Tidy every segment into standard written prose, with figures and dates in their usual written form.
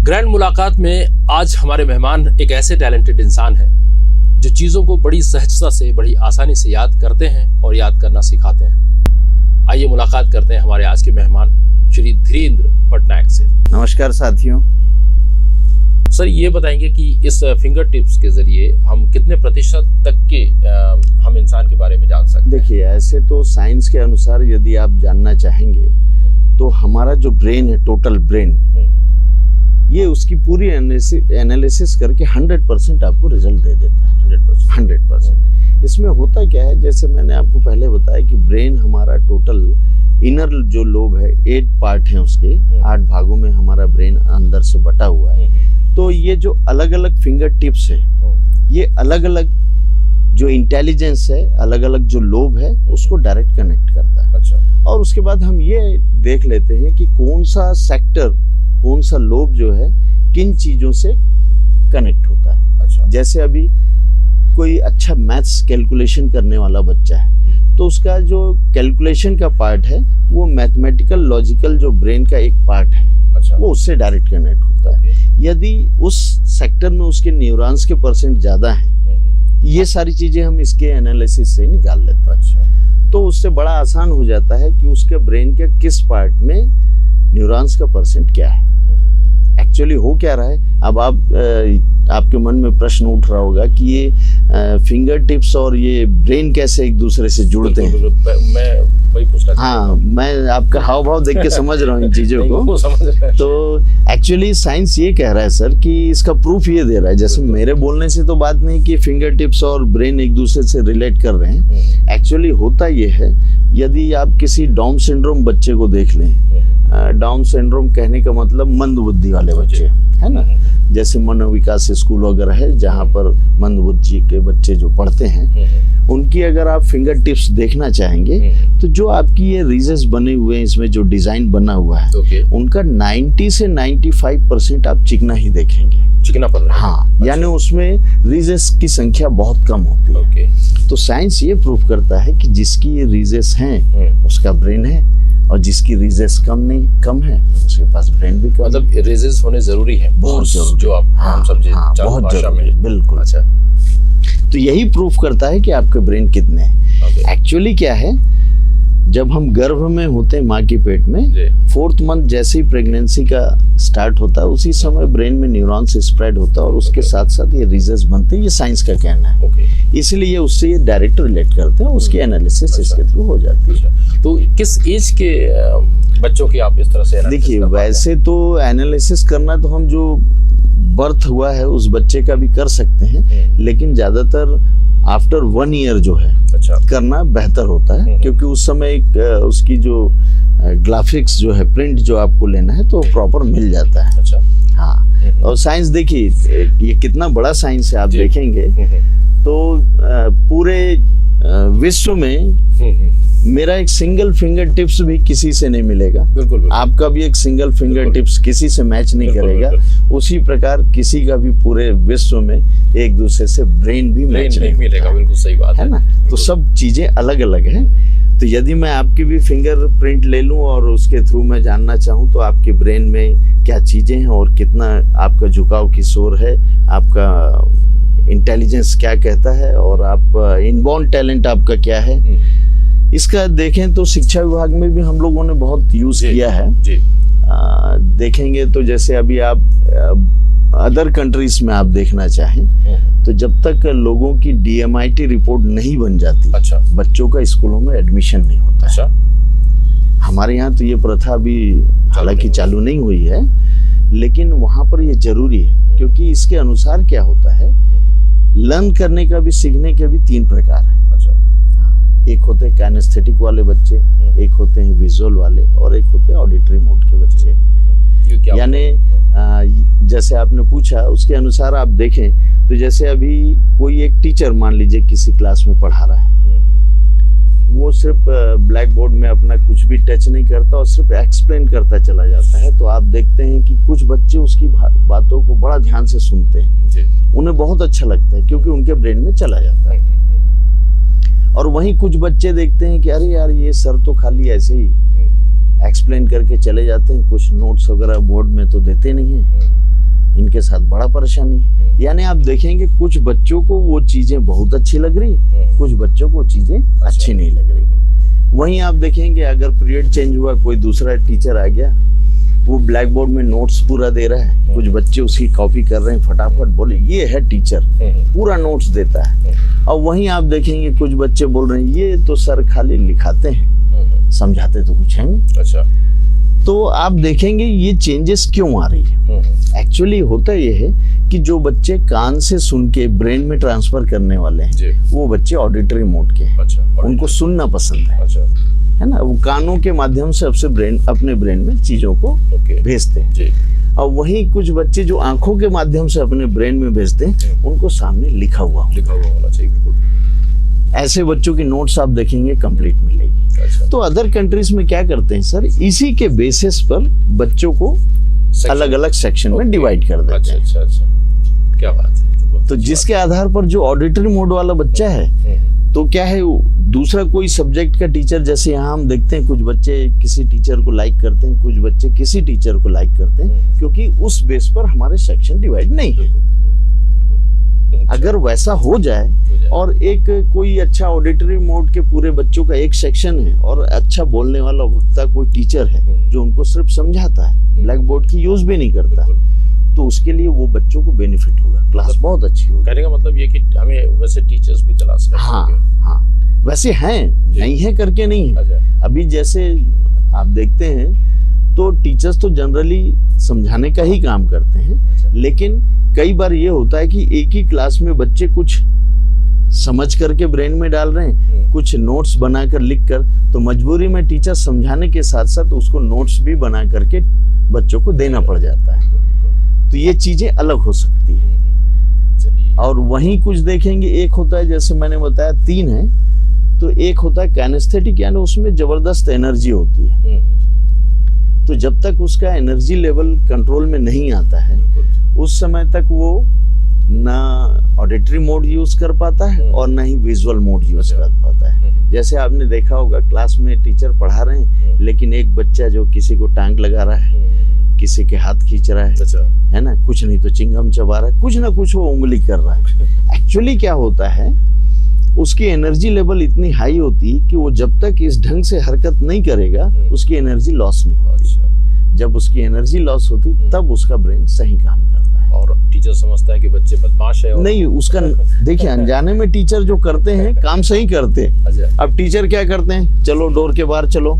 Grand मुलाकात में आज हमारे मेहमान एक ऐसे टैलेंटेड इंसान हैं जो चीज़ों को बड़ी सहजता से, बड़ी आसानी से याद करते हैं और याद करना सिखाते हैं। आइए मुलाकात करते हैं हमारे आज के मेहमान श्री धीरेन्द्र पटनायक से। नमस्कार साथियों। सर, ये बताएंगे कि इस फिंगर टिप्स के जरिए हम कितने प्रतिशत तक के हम इंसान के बारे में जान सकते हैं? देखिए, ऐसे तो साइंस के अनुसार यदि आप जानना चाहेंगे तो हमारा जो ब्रेन है, टोटल ब्रेन, ये उसकी पूरी एनालिसिस करके 100% आपको रिजल्ट दे देता है। 100%। इसमें होता क्या है, जैसे मैंने आपको पहले बताया कि ब्रेन हमारा टोटल इनर जो लोब है, 8 पार्ट हैं उसके, 8 भागों में हमारा ब्रेन अंदर से बटा हुआ है। तो ये जो अलग अलग फिंगर टिप्स हैं, ये अलग अलग जो इंटेलिजेंस है, अलग अलग जो लोब है, उसको डायरेक्ट कनेक्ट करता है। अच्छा। और उसके बाद हम ये देख लेते हैं कि कौन सा सेक्टर, कौन सा लोब जो है किन चीजों से कनेक्ट होता है। अच्छा। जैसे अभी कोई अच्छा मैथ्स कैलकुलेशन करने वाला बच्चा है, तो उसका जो कैलकुलेशन का पार्ट है वो मैथमेटिकल लॉजिकल जो ब्रेन का एक पार्ट है, अच्छा, वो उससे डायरेक्ट कनेक्ट होता है। यदि उस सेक्टर में उसके न्यूरॉन्स के परसेंट ज्यादा हैं, ये सारी चीजें हम इसके एनालिसिस से निकाल लेते हैं। अच्छा। तो उससे बड़ा आसान हो जाता है कि उसके ब्रेन के किस पार्ट में न्यूरॉन्स का परसेंट क्या है, एक्चुअली हो क्या रहा है। अब आपके मन में प्रश्न उठ रहा होगा कि ये फिंगर टिप्स और ये ब्रेन कैसे एक दूसरे से जुड़ते हैं। मैं वही पूछना था। हाँ, मैं आपका हाव भाव देख के समझ रहा हूँ इन चीजों को। तो एक्चुअली साइंस ये कह रहा है सर कि इसका प्रूफ ये दे रहा है, जैसे मेरे बोलने से तो बात नहीं कि फिंगर टिप्स और ब्रेन एक दूसरे से रिलेट कर रहे हैं। एक्चुअली होता ये है, यदि आप किसी डाउन सिंड्रोम बच्चे को देख लें, डाउन सिंड्रोम कहने का मतलब मंद बुद्धि वाले बच्चे, है ना, जैसे मनोविकास स्कूल वगैरह है जहाँ पर मंद बुद्धि के बच्चे जो पढ़ते हैं, उनकी अगर आप फिंगर टिप्स देखना चाहेंगे तो जो आपकी ये रीजेस बने हुए हैं, इसमें जो डिजाइन बना हुआ है, उनका 90 से 95% आप चिकना ही देखेंगे। चिकना पड़ रहा है। हाँ। अच्छा। यानी उसमें रीजेस की संख्या बहुत कम होती है। तो साइंस ये प्रूव करता है कि जिसकी ये रीजेस हैं उसका ब्रेन है, और जिसकी रीजेस कम है उसके पास ब्रेन भी कम। मतलब रीजेस होने जरूरी है, बहुत जरूरी, जो आप हम समझे बहुत जरूरी, बिल्कुल। अच्छा। तो यही प्रूफ करता है कि आपके ब्रेन कितने हैं। एक्चुअली क्या है, जब हम गर्भ में होते हैं माँ के पेट में, 4th मंथ जैसे ही प्रेगनेंसी का स्टार्ट होता है, उसी समय ब्रेन में न्यूरॉन्स स्प्रेड होता है और उसके साथ साथ ये रीजर्स बनते हैं। ये साइंस का कहना है। इसलिए ये उससे ये डायरेक्ट रिलेट करते हैं, उसकी एनालिसिस इसके थ्रू हो जाती है। तो किस एज के बच्चों की आप इस तरह से? देखिए, वैसे तो एनालिसिस करना तो हम जो बर्थ हुआ है उस बच्चे का भी कर सकते हैं, लेकिन ज्यादातर आफ्टर 1 ईयर जो है, अच्छा, करना बेहतर होता है, क्योंकि उस समय एक उसकी जो ग्राफिक्स जो है, प्रिंट जो आपको लेना है तो प्रॉपर मिल जाता है। अच्छा। हाँ। और साइंस देखिए, ये कितना बड़ा साइंस है, आप देखेंगे तो पूरे विश्व में मेरा एक सिंगल फिंगर टिप्स भी किसी से नहीं मिलेगा। बिल्कुल। आपका भी एक सिंगल फिंगर टिप्स किसी से मैच नहीं करेगा। उसी प्रकार किसी का भी पूरे विश्व में एक दूसरे से ब्रेन भी मैच नहीं मिलेगा। बिल्कुल सही बात है ना। तो सब चीजें अलग अलग हैं। तो यदि मैं आपकी भी फिंगर प्रिंट ले लूं और उसके थ्रू मैं जानना चाहूं तो आपके ब्रेन में क्या चीजें हैं और कितना आपका झुकाव की शोर है, आपका इंटेलिजेंस क्या कहता है, और आप इनबॉर्न टैलेंट आपका क्या है, इसका देखें तो शिक्षा विभाग में भी हम लोगों ने बहुत यूज किया है। देखेंगे तो जैसे अभी आप अदर कंट्रीज में आप देखना चाहें तो जब तक लोगों की DMIT रिपोर्ट नहीं बन जाती, अच्छा, बच्चों का स्कूलों में एडमिशन नहीं होता। अच्छा। हमारे यहाँ तो ये प्रथा अभी हालांकि चालू नहीं हुई है, लेकिन वहाँ पर ये जरूरी है, क्योंकि इसके अनुसार क्या होता है, लर्न करने का भी, सीखने के भी 3 प्रकार है। अच्छा। एक होते हैं काइनेस्थेटिक वाले बच्चे, एक होते हैं विजुअल वाले, और एक होते हैं ऑडिटरी मोड के बच्चे होते हैं। यानी जैसे आपने पूछा उसके अनुसार आप देखें तो जैसे अभी कोई एक टीचर मान लीजिए किसी क्लास में पढ़ा रहा है, वो सिर्फ ब्लैक बोर्ड में अपना कुछ भी टच नहीं करता और सिर्फ एक्सप्लेन करता चला जाता है, तो आप देखते हैं कि कुछ बच्चे उसकी बातों को बड़ा ध्यान से सुनते हैं, उन्हें बहुत अच्छा लगता है क्योंकि उनके ब्रेन में चला जाता है। और वहीं कुछ बच्चे देखते हैं कि अरे यार ये सर तो खाली ऐसे ही, एक्सप्लेन करके चले जाते हैं, कुछ नोट्स वगैरह बोर्ड में तो देते नहीं हैं। इनके साथ बड़ा परेशानी है। यानी आप देखेंगे कुछ बच्चों को वो चीजें बहुत अच्छी लग रही है, कुछ बच्चों को चीजें अच्छी नहीं लग रही है। वहीं आप देखेंगे अगर पीरियड चेंज हुआ, कोई दूसरा टीचर आ गया, वो ब्लैक बोर्ड में नोट्स पूरा दे रहा है, कुछ बच्चे उसकी कॉपी कर रहे हैं, फटाफट बोले ये है टीचर, पूरा नोट्स देता है। और वहीं आप देखेंगे कुछ बच्चे बोल रहे हैं ये तो सर खाली लिखाते हैं, समझाते तो कुछ है नहीं। अच्छा, तो आप देखेंगे ये चेंजेस क्यों आ रही है। एक्चुअली होता ये है कि जो बच्चे कान से सुन के ब्रेन में ट्रांसफर करने वाले हैं वो बच्चे ऑडिटरी मोड के हैं। अच्छा, उनको सुनना पसंद है। अच्छा, है ना, वो कानों के माध्यम से अपने ब्रेन में चीजों को भेजते हैं जी। और वहीं कुछ बच्चे जो आंखों के माध्यम से अपने ब्रेन में भेजते हैं उनको सामने लिखा हुआ होना चाहिए। बिल्कुल ऐसे बच्चों की नोट्स आप देखेंगे कंप्लीट मिलेगी। अच्छा। तो अदर कंट्रीज में क्या करते हैं सर, इसी के बेसिस पर बच्चों को अलग अलग सेक्शन में डिवाइड कर देते हैं। अच्छा, क्या बात है। तो जिसके आधार पर जो ऑडिटरी मोड वाला बच्चा है तो क्या है, दूसरा कोई सब्जेक्ट का टीचर, जैसे यहाँ हम देखते हैं कुछ बच्चे किसी टीचर को लाइक करते हैं, कुछ बच्चे किसी टीचर को लाइक करते हैं, क्योंकि उस बेस पर हमारे सेक्शन डिवाइड नहीं है। अगर वैसा हो जाए और एक कोई अच्छा ऑडिटरी मोड के पूरे बच्चों का एक सेक्शन है और अच्छा बोलने वाला वक्ता कोई टीचर है जो उनको सिर्फ समझाता है, ब्लैक बोर्ड की यूज भी नहीं करता, तो उसके लिए वो बच्चों को बेनिफिट होगा, क्लास बहुत अच्छी होगी। कहने का मतलब ये कि हमें वैसे टीचर्स भी तलाश करना हाँ, हाँ, वैसे हैं, नहीं है करके नहीं है। अभी जैसे आप देखते हैं तो टीचर्स तो जनरली समझाने का ही काम करते हैं, लेकिन कई बार ये होता है कि एक ही क्लास में बच्चे कुछ समझ करके ब्रेन में डाल रहे हैं, कुछ नोट्स बनाकर लिख कर, तो मजबूरी में टीचर समझाने के साथ साथ उसको नोट्स भी बना करके बच्चों को देना पड़ जाता है। तो ये चीजें अलग हो सकती है। और वहीं कुछ देखेंगे, एक होता है जैसे मैंने बताया 3 है, तो एक होता है काइनेस्थेटिक, यानी उसमें जबरदस्त एनर्जी होती है। तो जब तक उसका एनर्जी लेवल कंट्रोल में नहीं आता है उस समय तक वो ना ऑडिटरी मोड यूज कर पाता है और ना ही विजुअल मोड यूज कर पाता है। जैसे आपने देखा होगा क्लास में टीचर पढ़ा रहे हैं लेकिन एक बच्चा जो किसी को टांग लगा रहा है, किसी के हाथ खींच रहा है ना, कुछ नहीं तो चिंगम चबा रहा है, कुछ ना कुछ वो उंगली कर रहा है। एक्चुअली क्या होता है, उसकी एनर्जी लेवल इतनी हाई होती है कि वो जब तक इस ढंग से हरकत नहीं करेगा उसकी एनर्जी लॉस नहीं होती। जब उसकी एनर्जी लॉस होती तब उसका ब्रेन सही काम करता है। और टीचर समझता है कि बच्चे बदमाश है और... नहीं, उसका देखिए अनजाने में टीचर जो करते हैं काम सही करते हैं। अब टीचर क्या करते हैं, चलो डोर के बाहर चलो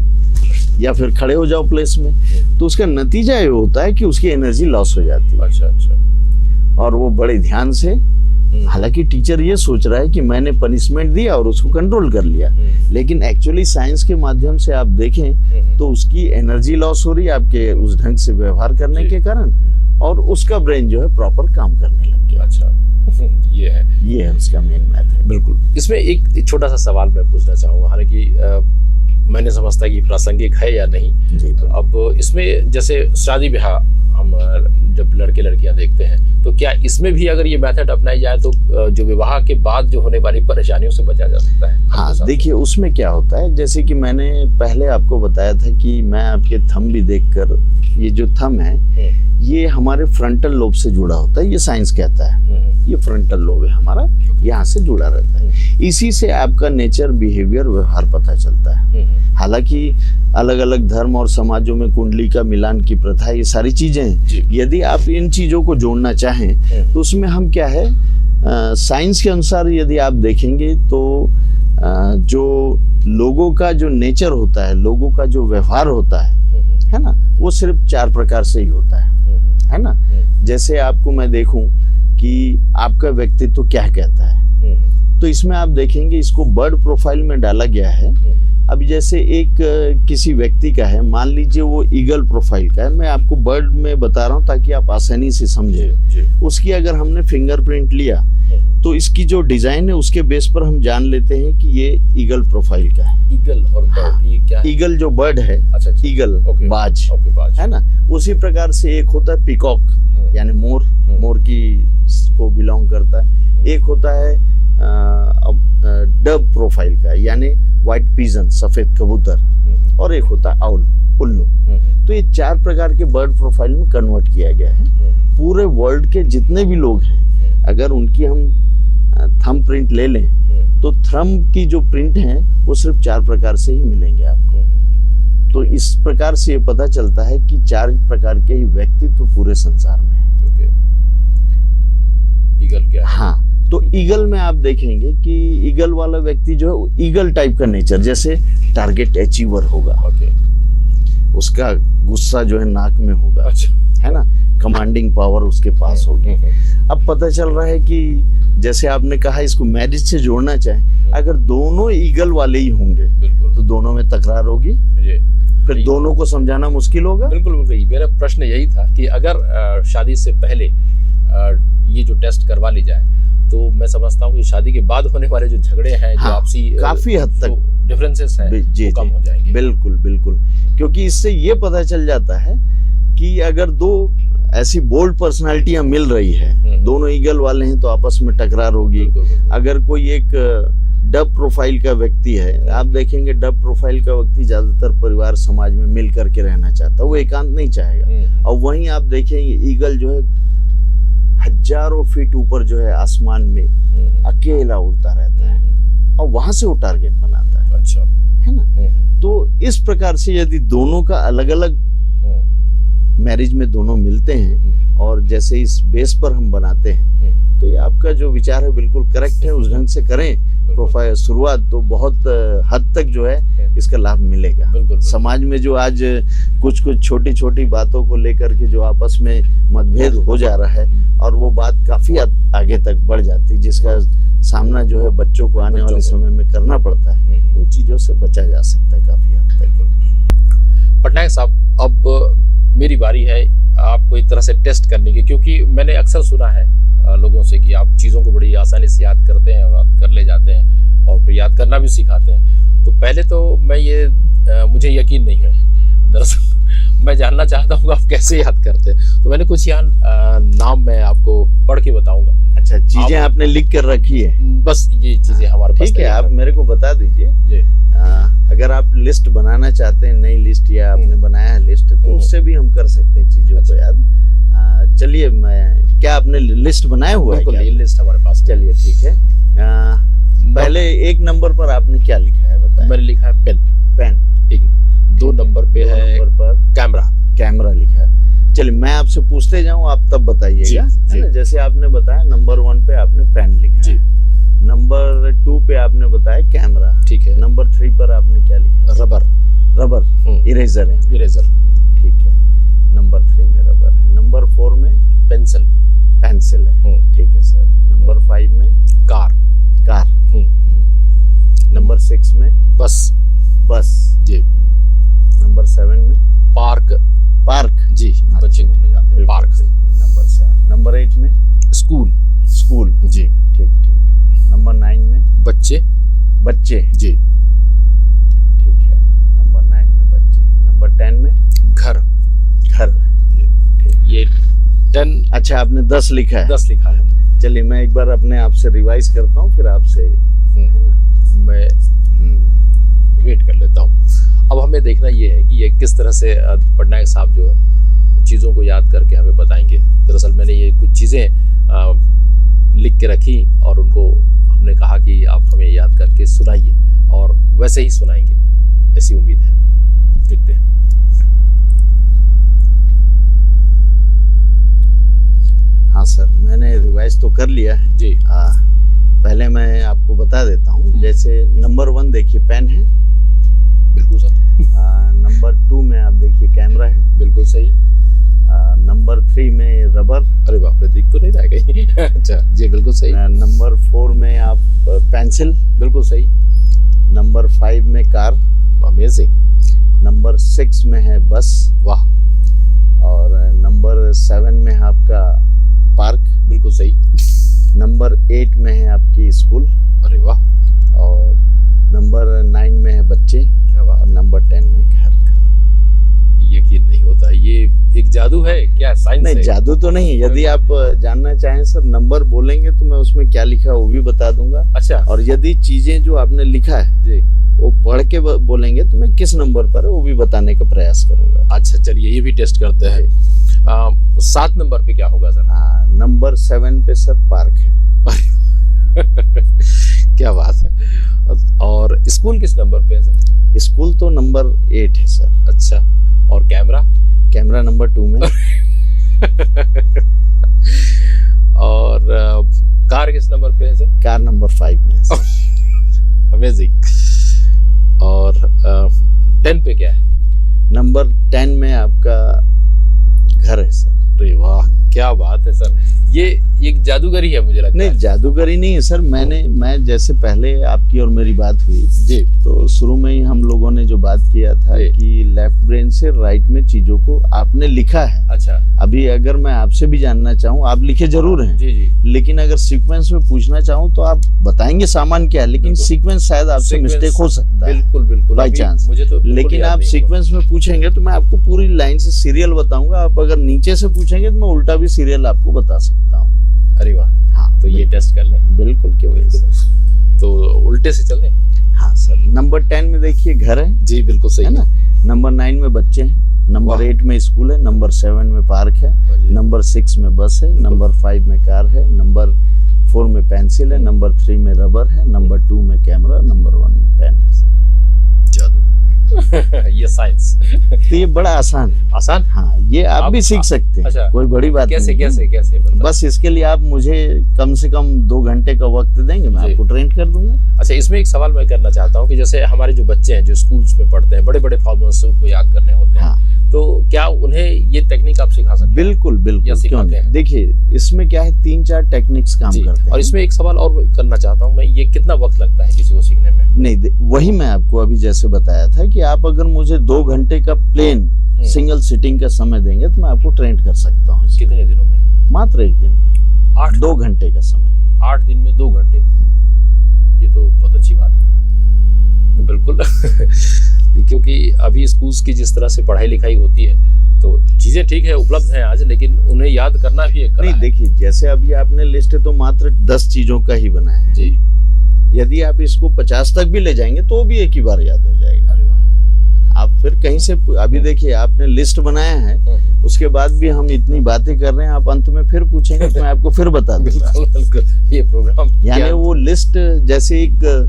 या फिर खड़े हो जाओ प्लेस में, तो उसका नतीजा ये होता है कि उसकी एनर्जी लॉस हो जाती है। अच्छा। और वो बड़े ध्यान से, हालांकि टीचर ये सोच रहा है कि मैंने पनिशमेंट दिया और उसको कंट्रोल कर लिया, लेकिन एक्चुअली साइंस के माध्यम से आप देखें तो उसकी एनर्जी लॉस हो रही है आपके उस ढंग से व्यवहार करने के कारण, और उसका ब्रेन जो है प्रॉपर काम करने लग गया। अच्छा, ये है उसका मेन मेथड। बिल्कुल। इसमें एक छोटा सा सवाल मैं पूछना चाहूँगा, हालांकि मैंने समझता है कि प्रासंगिक है या नहीं। अब इसमें जैसे शादी ब्याह हम जब लड़के लड़कियां देखते हैं तो क्या इसमें भी अगर ये मेथड अपनाई जाए तो जो विवाह के बाद जो होने वाली परेशानियों से बचा जा सकता है? हाँ, देखिए उसमें क्या होता है, जैसे कि मैंने पहले आपको बताया था कि मैं आपके थंब भी देखकर, ये जो थंब है ये हमारे फ्रंटल लोब से जुड़ा होता है, ये साइंस कहता है। ये फ्रंटल लोब है हमारा, यहाँ से जुड़ा रहता है, इसी से आपका नेचर, बिहेवियर, व्यवहार पता चलता है। हालांकि अलग अलग धर्म और समाजों में कुंडली का मिलान की प्रथा, ये सारी चीजें हैं। यदि आप इन चीजों को जोड़ना चाहें तो उसमें हम क्या है, साइंस के अनुसार यदि आप देखेंगे तो जो लोगों का जो नेचर होता है, लोगों का जो व्यवहार होता है ना, वो सिर्फ 4 प्रकार से ही होता है ना। जैसे आपको मैं देखूं कि आपका व्यक्तित्व क्या कहता है, तो इसमें आप देखेंगे इसको बर्ड प्रोफाइल में डाला गया है। अब जैसे एक किसी व्यक्ति का है, मान लीजिए वो ईगल प्रोफाइल का है, मैं आपको बर्ड में बता रहा हूँ ताकि आप आसानी से समझें। उसकी अगर हमने फिंगरप्रिंट लिया तो इसकी जो डिजाइन है उसके बेस पर हम जान लेते हैं कि ये ईगल प्रोफाइल का है। ईगल और बर्ड, ये क्या है? ईगल जो बर्ड है, अच्छा, ईगल बाज बाज है ना। उसी प्रकार से एक होता है पिकॉक, यानी मोर, मोर की को बिलोंग करता है। एक होता है डब प्रोफाइल का, यानी व्हाइट पिजन, सफेद कबूतर, और एक होता है आउल। उल्लू। तो ये 4 प्रकार के बर्ड प्रोफाइल में कन्वर्ट किया गया है। पूरे वर्ल्ड के जितने भी लोग हैं, अगर उनकी हम थंब प्रिंट ले लें तो थंब की जो प्रिंट है वो सिर्फ 4 प्रकार से ही मिलेंगे आपको। तो इस प्रकार से ये पता चलता है कि 4 प्रकार के ही व्यक्तित्व पूरे संसार में है। ओके। ईगल क्या है? हाँ, तो ईगल में आप देखेंगे कि ईगल वाला व्यक्ति जो है ईगल टाइप का नेचर, जैसे टारगेट अचीवर होगा। ओके। उसका गुस्सा जो है नाक में होगा। अच्छा। है ना, कमांडिंग पावर उसके पास होगी। अब पता चल रहा है कि जैसे आपने कहा इसको मैरिज से जोड़ना चाहे, अगर दोनों ईगल वाले ही होंगे तो दोनों में तकरार होगी, फिर दोनों को समझाना मुश्किल होगा। बिल्कुल बिल्कुल। मेरा प्रश्न यही था कि अगर शादी से पहले ये जो टेस्ट करवा ली जाए तो मैं समझता हूँ कि शादी के बाद होने वाले जो झगड़े हैं, जो आपसी काफी हद तक डिफरेंसेस हैं, वो कम हो जाएंगे। बिल्कुल बिल्कुल, क्योंकि इससे ये पता चल जाता है कि अगर 2 ऐसी बोल्ड पर्सनालिटियां मिल रही है, दोनों ईगल वाले हैं, तो आपस में टकरार होगी। अगर कोई एक डब प्रोफाइल का व्यक्ति है, आप देखेंगे डब प्रोफाइल का व्यक्ति ज्यादातर परिवार समाज में मिल करके रहना चाहता है, वो एकांत नहीं चाहेगा। और वहीं आप देखेंगे ईगल जो है हजारों फीट ऊपर जो है आसमान में अकेला उड़ता रहता है और वहां से वो टारगेट बनाता है। अच्छा। है ना। तो इस प्रकार से यदि दोनों का अलग अलग मैरिज में दोनों मिलते हैं और जैसे इस बेस पर हम बनाते हैं, तो ये आपका जो विचार है बिल्कुल करेक्ट है। उस ढंग से करें प्रोफाइल शुरुआत, तो बहुत हद तक जो है इसका लाभ मिलेगा। समाज में जो आज कुछ छोटी छोटी बातों को लेकर के जो आपस में मतभेद हो जा रहा है, और वो बात काफी आगे तक बढ़ जाती है, जिसका सामना जो है बच्चों को आने वाले समय में करना पड़ता है, उन चीजों से बचा जा सकता है काफी हद तक। पटनायक साहब, अब मेरी बारी है आपको एक तरह से टेस्ट करने की, क्योंकि मैंने अक्सर सुना है लोगों से कि आप चीज़ों को बड़ी आसानी से याद करते हैं और याद कर ले जाते हैं और फिर याद करना भी सिखाते हैं। तो पहले तो मुझे यकीन नहीं है, दरअसल मैं जानना चाहता हूँ आप कैसे याद करते हैं। तो मैंने कुछ यहाँ नाम मैं आपको पढ़ के बताऊंगा। अच्छा, चीजें आपने लिख कर रखी है? बस ये चीजें हमारे पास। ठीक है, आप मेरे को बता दीजिए। अगर आप लिस्ट बनाना चाहते हैं, नई लिस्ट, या आपने बनाया है लिस्ट, तो उससे भी हम कर सकते हैं चीजों को याद। चलिए, क्या आपने लिस्ट बनाया हुआ है? बिल्कुल, लिस्ट हमारे पास। चलिए ठीक है। पहले 1 नंबर पर आपने क्या लिखा है बताएं? मैंने लिखा है पेन। 2 नंबर पे है कैमरा लिखा है। चलिए मैं आपसे पूछते जाऊं, आप तब बताइएगा, है ना। जैसे आपने बताया नंबर 1 पे आपने पेन लिखा जी। नंबर 2 पे आपने बताया कैमरा, ठीक है। नंबर 3 पर आपने क्या लिखा? रबर, इरेजर है। ठीक है, नंबर 3 में रबर है। नंबर 4 में पेंसिल है। ठीक है सर। नंबर 5 में कार। नंबर 6 में बस जी। नंबर 7 में पार्क जी, बच्चे घूमने जाते हैं, पार्क। नंबर 7। नंबर 8 में स्कूल जी। ठीक। नंबर 9 में बच्चे जी। ठीक है, नंबर 9 में बच्चे। नंबर 10 में घर। ठीक, ये 10। अच्छा, आपने 10 लिखा है? 10 लिखा है हमने। चलिए मैं एक बार अपने आप से रिवाइज करता हूँ, फिर आपसे, है ना, मैं वेट कर लेता हूँ। अब हमें देखना ये है कि ये किस तरह से पटनायक साहब जो है चीज़ों को याद करके हमें बताएंगे। दरअसल मैंने ये कुछ चीज़ें लिख के रखी और उनको हमने कहा कि आप हमें याद करके सुनाइए, और वैसे ही सुनाएंगे, ऐसी उम्मीद है। देखते हैं। हाँ सर, मैंने रिवाइज तो कर लिया है जी। पहले मैं आपको बता देता हूँ। जैसे नंबर 1 देखिए पेन है। बिल्कुल सर। नंबर 2 में आप देखिए कैमरा है। बिल्कुल सही। नंबर 3 में रबर। अरे बाप रे, दिख तो नहीं रहा है कहीं। अच्छा जी, बिल्कुल सही। नंबर 4 में आप पेंसिल। बिल्कुल सही। नंबर 5 में कार। अमेजिंग। नंबर 6 में है बस। वाह। और नंबर 7 में है आपका पार्क। बिल्कुल सही। नंबर 8 में है आपकी स्कूल। अरे वाह। और नंबर 9 में है बच्चे। क्या बात। और नंबर 10 में घर। यकीन नहीं होता, ये एक जादू है क्या? साइंस नहीं, जादू तो नहीं। यदि आप जानना चाहें सर, नंबर बोलेंगे तो मैं उसमें क्या लिखा है वो भी बता दूंगा। अच्छा। और यदि चीजें जो आपने लिखा है जी वो पढ़ के बोलेंगे तो मैं किस नंबर पर है वो भी बताने का प्रयास करूंगा। अच्छा चलिए ये भी टेस्ट करते हैं। 7 नंबर पे क्या होगा सर? हाँ, नंबर 7 पे सर पार्क है। क्या बात है। और स्कूल किस नंबर पे है सर? स्कूल तो नंबर 8 है सर। अच्छा, और कैमरा? कैमरा नंबर 2 में। और कार किस नंबर पे है सर? कार नंबर 5 में है सर। अमेजिंग। और 10 पे क्या है? नंबर 10 में आपका घर है सर। अरे वाह क्या बात है सर, ये एक जादूगरी है मुझे लगता है। नहीं जादूगरी नहीं है सर, मैं जैसे पहले आपकी और मेरी बात हुई जी, तो शुरू में ही हम लोगों ने जो बात किया था कि लेफ्ट ब्रेन से राइट में चीजों को आपने लिखा है। अच्छा, अभी अगर मैं आपसे भी जानना चाहूँ, आप लिखे जरूर हैं जी जी, लेकिन अगर सीक्वेंस में पूछना चाहूँ तो आप बताएंगे सामान क्या है, लेकिन सीक्वेंस शायद आपसे मिस्टेक हो सकता है। बिल्कुल बिल्कुल, बाई चांस मुझे तो लेकिन आप सीक्वेंस में पूछेंगे तो मैं आपको पूरी लाइन से सीरियल बताऊंगा। आप अगर नीचे से पूछेंगे तो मैं उल्टा भी सीरियल आपको बता सकता हूँ। अरे वाह, हाँ तो ये टेस्ट कर लें। बिल्कुल, क्यों नहीं सर। तो उल्टे से चल लें। हाँ सर, नंबर 10 में देखिए घर है। जी बिल्कुल सही है ना। नंबर 9 में बच्चे हैं, नंबर 8 में स्कूल है, नंबर 7 में पार्क है, नंबर 6 में बस है, नंबर 5 में कार है, नंबर 4 में पेंसिल है, नंबर 3 में रबर है, नंबर 2 में कैमरा, नंबर 1 में पेन है सर। जादू। ये साइंस। तो ये बड़ा आसान है। आसान? हाँ, ये आप भी सीख सकते हैं। अच्छा, कोई बड़ी बात कैसे नहीं। कैसे कैसे बस इसके लिए आप मुझे कम से कम 2 घंटे का वक्त देंगे, मैं आपको ट्रेन कर दूंगा। अच्छा, इसमें एक सवाल मैं करना चाहता हूँ कि जैसे हमारे जो बच्चे हैं जो स्कूल्स में पढ़ते हैं, बड़े बड़े फॉर्मूलास को याद करने होते हैं। हाँ। तो क्या उन्हें ये टेक्निक आप सिखा सकते हैं? बिल्कुल बिल्कुल, क्यों नहीं। देखिए इसमें क्या है, 3-4 टेक्निक्स काम करते हैं। और इसमें एक सवाल और करना चाहता हूँ मैं, ये कितना वक्त लगता है किसी को सीखने में? नहीं, वही मैं आपको अभी जैसे बताया था कि आप अगर मुझे 2 घंटे का प्लेन सिंगल सिटिंग का समय देंगे तो मैं आपको ट्रेन कर सकता हूँ। कितने दिनों में? मात्र 1 दिन में। 2 घंटे का समय। 8 दिन में 2 घंटे, ये तो बहुत अच्छी बात है। बिल्कुल। क्योंकि अभी स्कूल्स की जिस तरह से पढ़ाई लिखाई होती है तो चीजें ठीक है उपलब्ध हैं आज, लेकिन उन्हें याद करना भी एक कला है। नहीं देखिए, जैसे अभी आपने लिस्ट तो मात्र 10 चीजों का ही बनाया है जी। यदि आप इसको 50 तक भी ले जाएंगे तो भी एक ही बार याद हो जाएगा। अरे वाह। आप फिर कहीं से अभी देखिए आपने लिस्ट बनाया है, उसके बाद भी हम इतनी बातें कर रहे हैं, आप अंत में फिर पूछेंगे तो मैं आपको फिर बता दूंगा। बिल्कुल, ये प्रोग्राम यानी वो लिस्ट जैसे एक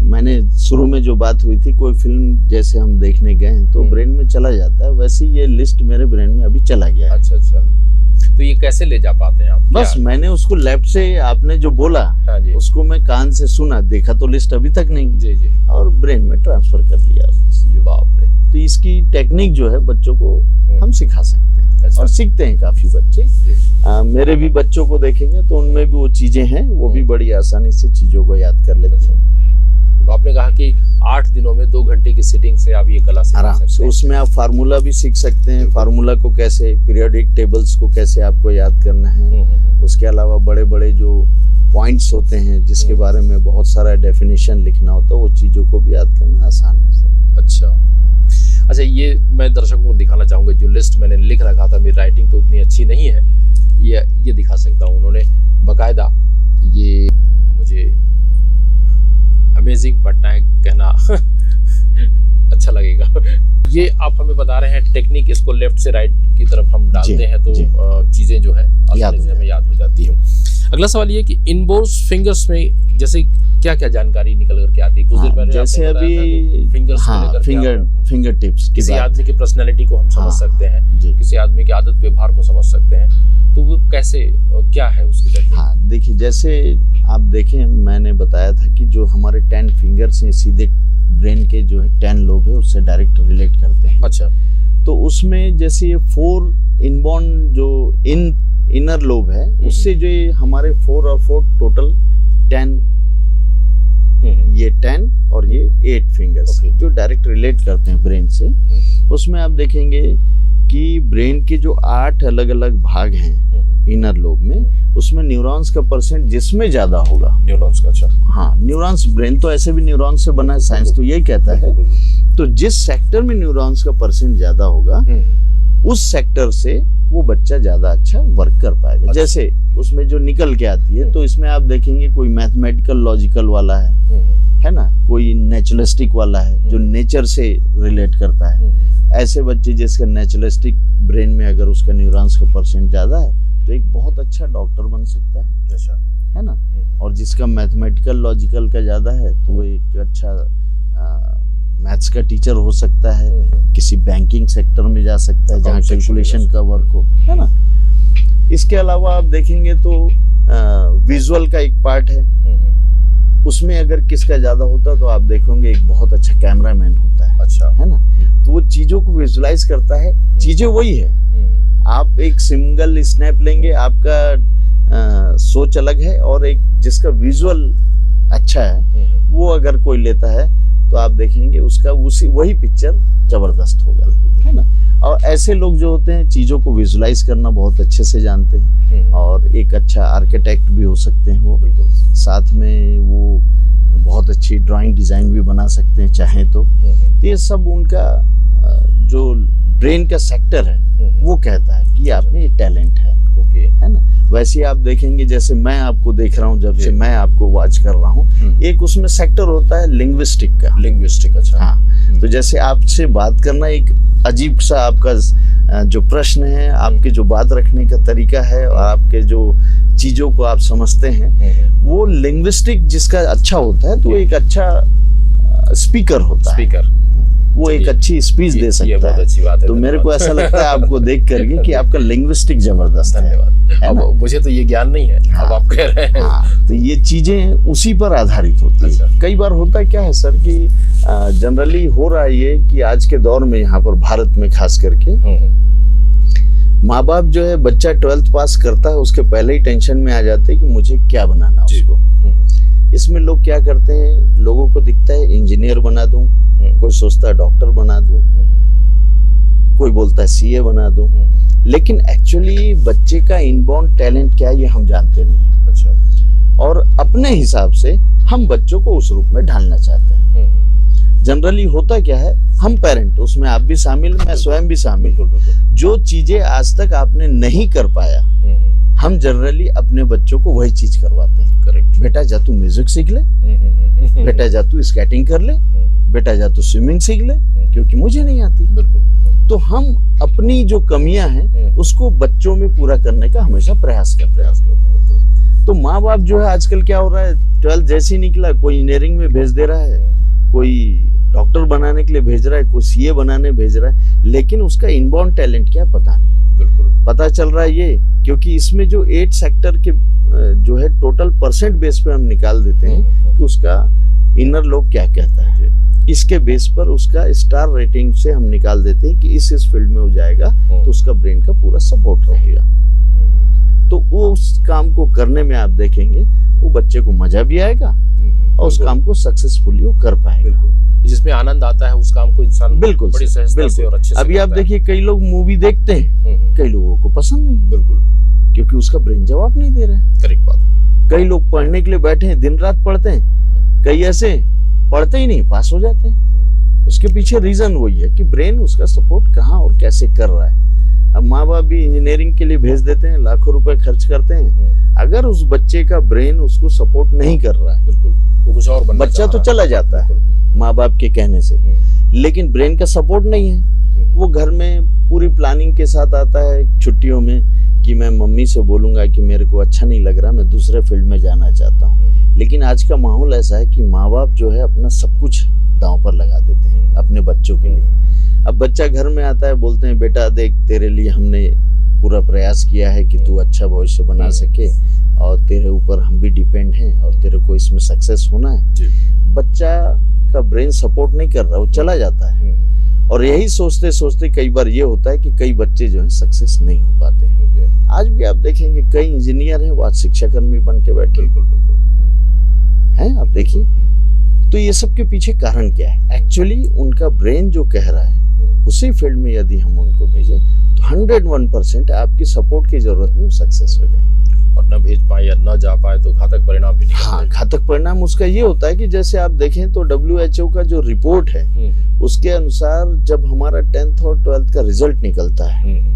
मैंने शुरू में जो बात हुई थी, कोई फिल्म जैसे हम देखने गए हैं तो ब्रेन में चला जाता है, वैसे ये लिस्ट मेरे ब्रेन में अभी चला गया है। अच्छा अच्छा, तो ये कैसे ले जा पाते हैं आप? बस मैंने उसको लेफ्ट से आपने जो बोला, हाँ जी, उसको मैं कान से सुना, देखा तो लिस्ट अभी तक नहीं, जी जी, और ब्रेन में ट्रांसफर कर लिया। बाप रे। तो इसकी टेक्निक जो है बच्चों को हम सिखा सकते हैं। अच्छा। और सीखते हैं काफी बच्चे। मेरे भी बच्चों को देखेंगे तो उनमें भी वो चीजें हैं, वो भी बड़ी आसानी से चीजों को याद कर लेते हैं। तो आपने कहा कि 8 दिनों में 2 घंटे की सिटिंग से आप ये कला सीख सकते हैं। उसमें आप फार्मूला भी सीख सकते हैं, फार्मूला को कैसे, पीरियोडिक टेबल्स को कैसे आपको याद करना है। उसके अलावा बड़े बड़े जो पॉइंट्स होते हैं जिसके बारे में बहुत सारा डेफिनेशन लिखना होता है, वो चीजों को भी याद करना आसान है सर। अच्छा, ये मैं दर्शकों को दिखाना चाहूंगा, जो लिस्ट मैंने लिख रखा था, मेरी राइटिंग तो उतनी अच्छी नहीं है, ये दिखा सकता हूँ। उन्होंने बकायदा ये मुझे अमेजिंग पटनायक कहना अच्छा लगेगा। ये आप हमें बता रहे हैं टेक्निक, इसको लेफ्ट से राइट की तरफ हम डालते हैं तो चीजें जो है आसानी से हमें याद हो जाती हैं। अगला सवाल ये कि इनबोर्ड्स फिंगर्स में जैसे क्या क्या जानकारी निकल करके आती है? कुछ देर पहले जैसे अभी फिंगर्स फिंगर टिप्स, किसी आदमी की पर्सनैलिटी को हम समझ सकते हैं, किसी आदमी की आदत व्यवहार को समझ सकते हैं, तो वो कैसे, क्या है उसकी टेक्निक? हाँ देखिए, जैसे आप देखें मैंने बताया था कि जो हमारे 10 फिंगर्स हैं सीधे ब्रेन के जो है 10 लोब है उससे डायरेक्ट रिलेट करते हैं। अच्छा, तो उसमें जैसे ये 4 इनबॉर्न जो इनर लोब है, उससे जो ये हमारे 4 और 4 टोटल 10, ये 10 और ये 8 फिंगर्स जो डायरेक्ट रिलेट करते हैं ब्रेन से। उसमें आप देखेंगे कि ब्रेन के जो 8 अलग अलग भाग हैं इनर लोब में, उसमें न्यूरॉन्स का परसेंट जिसमें ज्यादा होगा, न्यूरॉन्स का, अच्छा हाँ, न्यूरॉन्स, ब्रेन तो ऐसे भी न्यूरॉन्स से बना है, साइंस तो यही कहता है। तो जिस सेक्टर में न्यूरॉन्स का परसेंट ज्यादा होगा उस सेक्टर से वो बच्चा ज्यादा अच्छा वर्क कर पाएगा। अच्छा। जैसे उसमें जो निकल के आती है, तो इसमें आप देखेंगे कोई मैथमेटिकल लॉजिकल वाला है है ना, कोई नेचुरलिस्टिक वाला है जो नेचर से रिलेट करता है। ऐसे बच्चे जिसका नेचुरलिस्टिक ब्रेन में अगर उसका न्यूरॉन्स का परसेंट ज़्यादा है तो एक बहुत अच्छा डॉक्टर बन सकता है। अच्छा, है ना। और जिसका मैथमेटिकल लॉजिकल का ज़्यादा है तो वो एक अच्छा मैथ्स का टीचर हो सकता है, किसी बैंकिंग सेक्टर में जा सकता है जहाँ कैलकुलेशन का वर्क हो, है ना। इसके अलावा आप देखेंगे तो विजुअल का एक पार्ट है, उसमें अगर किसका ज्यादा होता तो आप देखोगे एक बहुत अच्छा कैमरामैन होता है। अच्छा, है ना। तो वो चीजों को विजुलाइज करता है, चीजें वही है। आप एक सिंगल स्नैप लेंगे, आपका सोच अलग है, और एक जिसका विजुअल अच्छा है वो अगर कोई लेता है तो आप देखेंगे उसका वही पिक्चर जबरदस्त होगा, है ना। और ऐसे लोग जो होते हैं चीज़ों को विजुलाइज करना बहुत अच्छे से जानते हैं, और एक अच्छा आर्किटेक्ट भी हो सकते हैं वो। बिल्कुल। साथ में वो बहुत अच्छी ड्राइंग डिज़ाइन भी बना सकते हैं चाहें तो। ये सब उनका जो ब्रेन का सेक्टर है वो कहता है कि आप में ये टैलेंट है। ओके, है ना। वैसे आप देखेंगे जैसे मैं आपको देख रहा हूँ, जब से मैं आपको वॉच कर रहा हूँ, एक उसमें सेक्टर होता है लिंग्विस्टिक का। लिंग्विस्टिक, अच्छा। हाँ, तो जैसे आपसे बात करना एक अजीब सा आपका जो प्रश्न है, आपके जो बात रखने का तरीका है और आपके जो चीजों को आप समझते हैं, वो लिंग्विस्टिक जिसका अच्छा होता है तो वो एक अच्छा स्पीकर होता है, वो एक अच्छी स्पीच दे सकता है। अच्छी बात है। तो मेरे को ऐसा लगता है आपको देख करके कि आपका लिंग्विस्टिक जबरदस्त है। धन्यवाद। अब मुझे तो ये ज्ञान नहीं है। हाँ, अब आप कह रहे हैं। हाँ, तो ये चीजें उसी पर आधारित होती है। कई बार होता क्या है सर कि जनरली हो रहा है ये कि आज के दौर में यहाँ पर भारत में खास करके माँ बाप जो है, बच्चा 12th पास करता है उसके पहले ही टेंशन में आ जाते हैं कि मुझे क्या बनाना उसको। इसमें लोग क्या करते हैं, लोगों को दिखता है इंजीनियर बना दूं, कोई सोचता है डॉक्टर बना दूं, कोई बोलता है सीए बना दूं, लेकिन एक्चुअली बच्चे का इनबॉर्न टैलेंट क्या है ये हम जानते नहीं है। अच्छा। और अपने हिसाब से हम बच्चों को उस रूप में ढालना चाहते हैं। जनरली होता क्या है, हम पेरेंट, उसमें आप भी शामिल, मैं स्वयं भी शामिल, जो चीजें आज तक आपने नहीं कर पाया हम जनरली अपने बच्चों को वही चीज करवाते हैं। करेक्ट। बेटा जा तू म्यूजिक सीख ले, बेटा जा तू स्केटिंग कर ले, बेटा जा तू स्विमिंग सीख ले, क्योंकि मुझे नहीं आती। बिल्कुल। तो हम अपनी जो कमियां हैं उसको बच्चों में पूरा करने का हमेशा प्रयास करते हैं। तो माँ बाप जो है आजकल क्या हो रहा है, 12th जैसे ही निकला कोई इंजीनियरिंग में भेज दे रहा है, कोई डॉक्टर बनाने के लिए भेज रहा है, कोई सीए बनाने भेज रहा है, लेकिन उसका इनबॉर्न टैलेंट क्या पता नहीं। बिल्कुल। पता चल रहा है ये क्योंकि इसमें जो 8 सेक्टर के जो है टोटल परसेंट बेस पे हम निकाल देते हैं कि उसका इनर लोब क्या कहता है, इसके बेस पर उसका स्टार रेटिंग से हम निकाल देते हैं कि इस फील्ड में हो जाएगा तो उसका ब्रेन का पूरा सपोर्ट रहेगा। तो वो उस काम को करने में आप देखेंगे वो बच्चे को मजा भी आएगा और उस काम को सक्सेसफुली वो कर पाएगा। जिसमें आनंद आता है उस काम को इंसान बिल्कुल बड़ी सहजता से और अच्छे से अभी आप देखिए कई लोग मूवी देखते हैं, कई लोगों को पसंद नहीं। बिल्कुल। क्योंकि उसका ब्रेन जवाब नहीं दे रहा है। करेक्ट बात है। कई लोग पढ़ने के लिए बैठे हैं, दिन रात पढ़ते हैं, कई ऐसे पढ़ते ही नहीं, पास हो जाते हैं। उसके पीछे रीजन वही है कि ब्रेन उसका सपोर्ट कहाँ और कैसे कर रहा है। अब माँ बाप भी इंजीनियरिंग के लिए भेज देते हैं, लाखों रुपए खर्च करते हैं, अगर उस बच्चे का ब्रेन उसको सपोर्ट नहीं कर रहा है, बिल्कुल, वो कुछ और बनना बच्चा तो चला जाता है माँ बाप के कहने से, लेकिन ब्रेन का सपोर्ट नहीं है। वो घर में पूरी प्लानिंग के साथ आता है छुट्टियों में कि मैं मम्मी से बोलूंगा कि मेरे को अच्छा नहीं लग रहा, मैं दूसरे फील्ड में जाना चाहता हूँ। लेकिन आज का माहौल ऐसा है कि माँ बाप जो है अपना सब कुछ दांव पर लगा देते हैं अपने बच्चों के लिए। अब बच्चा घर में आता है, बोलते हैं बेटा देख तेरे लिए हमने पूरा प्रयास किया है कि तू अच्छा भविष्य बना सके और तेरे ऊपर हम भी डिपेंड हैं और तेरे को इसमें सक्सेस होना है। बच्चा का ब्रेन सपोर्ट नहीं कर रहा, वो चला जाता है। और यही सोचते सोचते कई बार ये होता है कि कई बच्चे जो है सक्सेस नहीं हो पाते हैं। आज भी आप देखेंगे कई इंजीनियर हैं वो आज शिक्षाकर्मी बन के बैठे हैं, आप देखिए। तो ये सब के पीछे कारण क्या है? एक्चुअली उनका ब्रेन जो कह रहा है उसी फील्ड में यदि हम उनको भेजें तो 101% आपकी सपोर्ट की जरूरत नहीं, वो सक्सेस हो जाएंगे। और न भेज पाए या न जा पाए तो घातक परिणाम भी निकलते हैं। हाँ, घातक परिणाम उसका ये होता है कि जैसे आप देखें तो WHO का जो रिपोर्ट है उसके अनुसार जब हमारा 10th और 12th का रिजल्ट निकलता है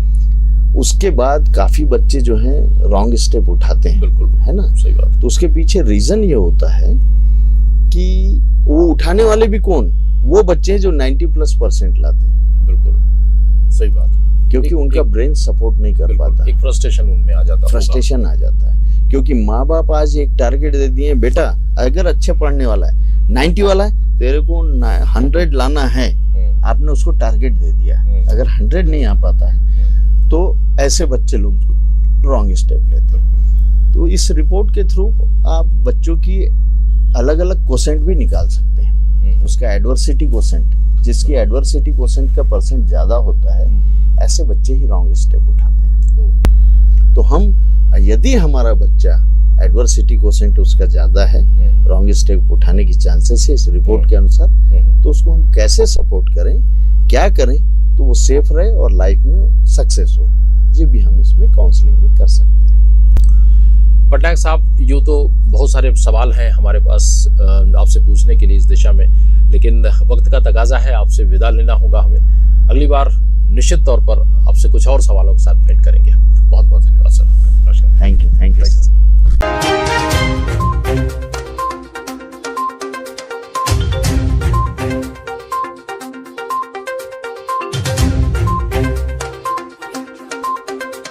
उसके बाद काफी बच्चे जो हैं रॉन्ग स्टेप उठाते हैं। बिल्कुल, है ना, सही बात। तो उसके पीछे रीजन ये होता है कि वो उठाने वाले भी कौन, वो बच्चे जो 90+% लाते हैं। बिल्कुल सही बात है, क्योंकि उनका ब्रेन सपोर्ट नहीं कर पाता, एक फ्रस्ट्रेशन उनमें आ जाता है, फ्रस्ट्रेशन आ जाता है। क्योंकि माँ बाप आज एक टारगेट दे दिए, बेटा अगर अच्छे पढ़ने वाला है, 90 वाला है, तेरे को 100 लाना है, आपने उसको टारगेट दे दिया है। अगर 100 नहीं आ पाता है तो ऐसे बच्चे लोग रॉन्ग स्टेप लेते हैं। तो इस रिपोर्ट के थ्रू आप बच्चों की अलग अलग कोसेंट भी निकाल सकते हैं। उसका एडवर्सिटी कोसेंट, जिसकी एडवर्सिटी कोसेंट का परसेंट ज्यादा होता है, ऐसे बच्चे ही रॉन्ग स्टेप उठाते हैं। तो हम, यदि हमारा बच्चा एडवर्सिटी कोसेंट उसका ज्यादा है, रॉन्ग स्टेप उठाने की चांसेस है इस रिपोर्ट के अनुसार, तो उसको हम कैसे सपोर्ट करें, क्या करें तो वो सेफ रहे और लाइफ में सक्सेस हो, ये भी हम इसमें काउंसलिंग में कर सकते हैं। पटनायक साहब, यूँ तो बहुत सारे सवाल हैं हमारे पास आपसे पूछने के लिए इस दिशा में, लेकिन वक्त का तकाजा है, आपसे विदा लेना होगा हमें। अगली बार निश्चित तौर पर आपसे कुछ और सवालों के साथ भेंट करेंगे हम।